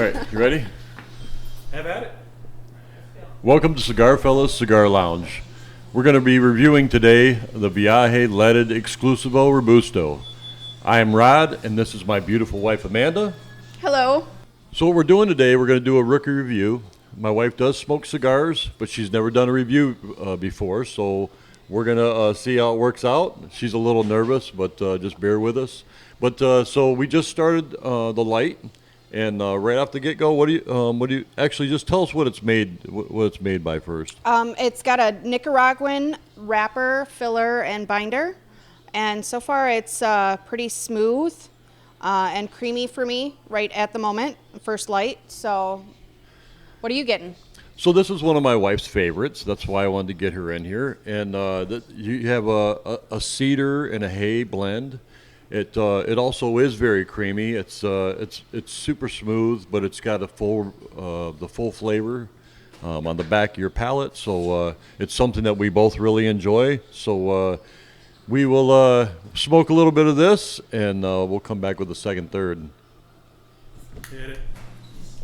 right, you ready? Have at it. Welcome to Cigar Fellas Cigar Lounge. We're going to be reviewing today the Viaje Leaded Exclusivo Robusto. I am Rod, and this is my beautiful wife Amanda. Hello. So what we're doing today, we're going to do a rookie review. My wife does smoke cigars, but she's never done a review before, so we're going to see how it works out. She's a little nervous, but just bear with us. But so we just started the light, and right off the get-go, what do you actually just tell us what it's made by first? It's got a Nicaraguan wrapper, filler, and binder, and so far it's pretty smooth and creamy for me right at the moment, first light. So what are you getting? So this is one of my wife's favorites. That's why I wanted to get her in here. And you have a cedar and a hay blend. It also is very creamy. It's super smooth, but it's got the full flavor on the back of your palate. So it's something that we both really enjoy. So we will smoke a little bit of this, and we'll come back with the second, third. Hit it.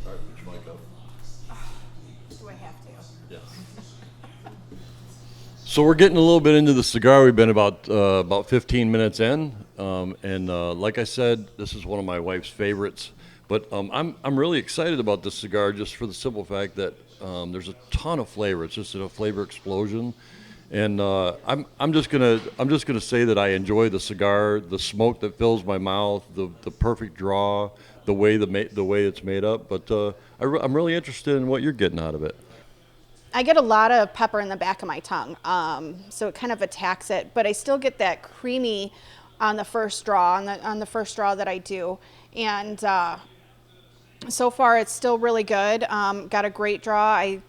All right, put your mic up. Do I have to? Yes. So we're getting a little bit into the cigar. We've been about 15 minutes in, and like I said, this is one of my wife's favorites. But I'm really excited about this cigar just for the simple fact that there's a ton of flavor. It's just a flavor explosion, and I'm just gonna say that I enjoy the cigar, the smoke that fills my mouth, the perfect draw, the way it's made up. But I'm really interested in what you're getting out of it. I get a lot of pepper in the back of my tongue, so it kind of attacks it, but I still get that creamy on the first draw, on the first draw that I do. And so far it's still really good. Got a great draw. I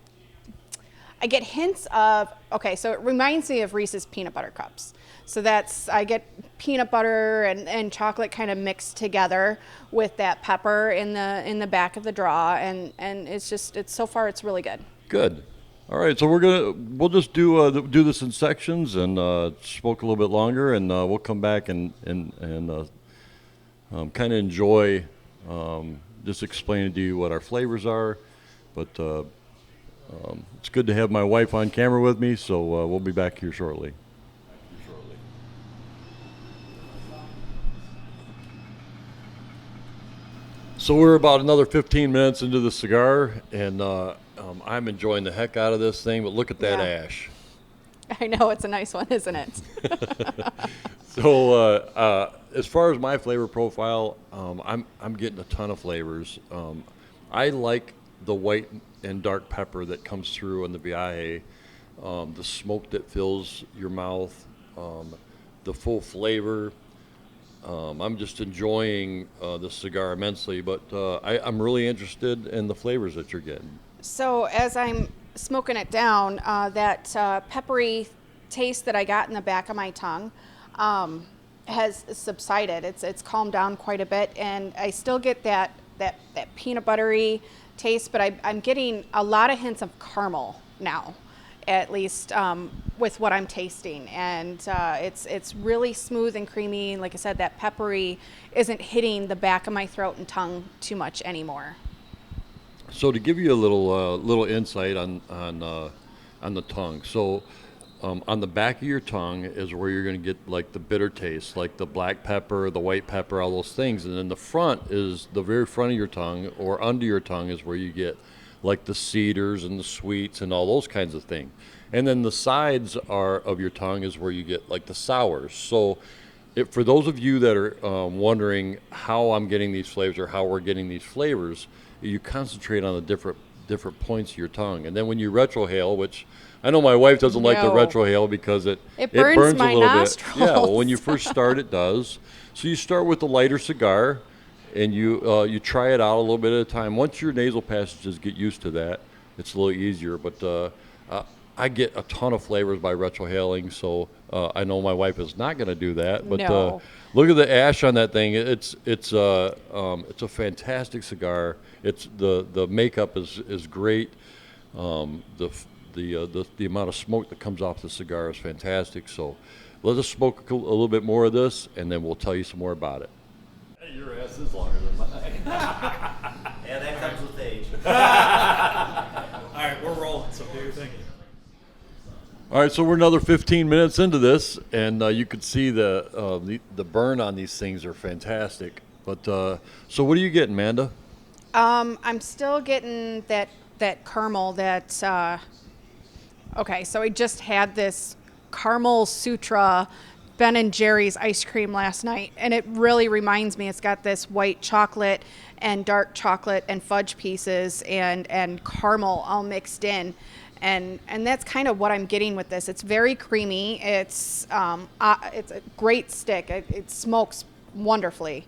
get hints of, okay, so it reminds me of Reese's peanut butter cups. So I get peanut butter and chocolate kind of mixed together with that pepper in the back of the draw, and so far it's really good. Good. All right, so we'll just do this in sections and smoke a little bit longer, and we'll come back and kind of enjoy just explaining to you what our flavors are. But it's good to have my wife on camera with me, so we'll be back here shortly. So we're about another 15 minutes into the cigar, and I'm enjoying the heck out of this thing, but look at that ash. I know, it's a nice one, isn't it? So as far as my flavor profile, I'm getting a ton of flavors. I like the white and dark pepper that comes through in the Viaje, the smoke that fills your mouth, the full flavor. I'm just enjoying the cigar immensely, but I'm really interested in the flavors that you're getting. So as I'm smoking it down, that peppery taste that I got in the back of my tongue has subsided. It's calmed down quite a bit, and I still get that peanut buttery taste, but I'm getting a lot of hints of caramel now, at least with what I'm tasting, and it's really smooth and creamy. Like I said, that peppery isn't hitting the back of my throat and tongue too much anymore. So to give you a little insight on the tongue, so on the back of your tongue is where you're going to get like the bitter taste, like the black pepper, the white pepper, all those things, and then the front is the very front of your tongue, or under your tongue is where you get like the cedars and the sweets and all those kinds of things, and then the sides of your tongue is where you get like the sours. So for those of you that are wondering how I'm getting these flavors or how we're getting these flavors, you concentrate on the different points of your tongue, and then when you retrohale, which I know my wife doesn't like the retrohale because it burns my a little nostrils. bit. Yeah, well, when you first start, it does. So you start with the lighter cigar, and you try it out a little bit at a time. Once your nasal passages get used to that, it's a little easier. But I get a ton of flavors by retrohaling, so I know my wife is not going to do that. But No. Look at the ash on that thing. It's a fantastic cigar. It's the makeup is great. The amount of smoke that comes off the cigar is fantastic. So let us smoke a little bit more of this, and then we'll tell you some more about it. Hey, your ass is longer than mine. Yeah, that comes with All right, so we're another 15 minutes into this, and you can see the burn on these things are fantastic. But so what are you getting, Amanda? I'm still getting that caramel. Okay, so I just had this caramel Sutra Ben and Jerry's ice cream last night, and it really reminds me. It's got this white chocolate and dark chocolate and fudge pieces and caramel all mixed in. And that's kind of what I'm getting with this. It's very creamy. It's a great stick. It smokes wonderfully.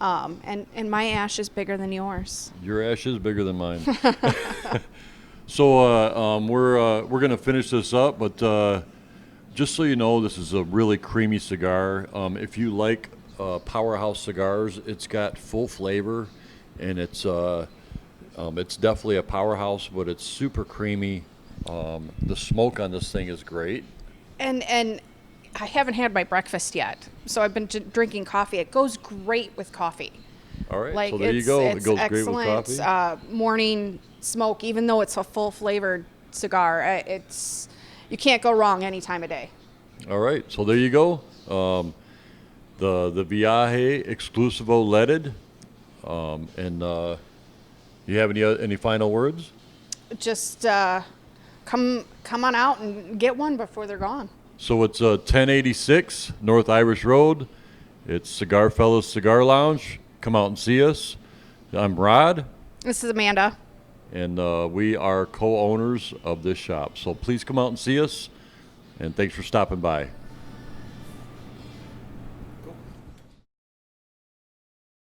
And my ash is bigger than yours. Your ash is bigger than mine. So we're gonna finish this up, but just so you know, this is a really creamy cigar. If you like Powerhouse cigars, it's got full flavor, and it's definitely a powerhouse, but it's super creamy. The smoke on this thing is great. And I haven't had my breakfast yet, so I've been drinking coffee. It goes great with coffee. All right, so there you go. It goes great with coffee. Morning smoke, even though it's a full flavored cigar. You can't go wrong any time of day. All right, so there you go. The Viaje Exclusivo Leaded. And you have any final words? Just come on out and get one before they're gone. So it's 1086 North Irish Road. It's Cigar Fellas Cigar Lounge. Come out and see us. I'm Rod. This is Amanda. And we are co-owners of this shop. So please come out and see us. And thanks for stopping by.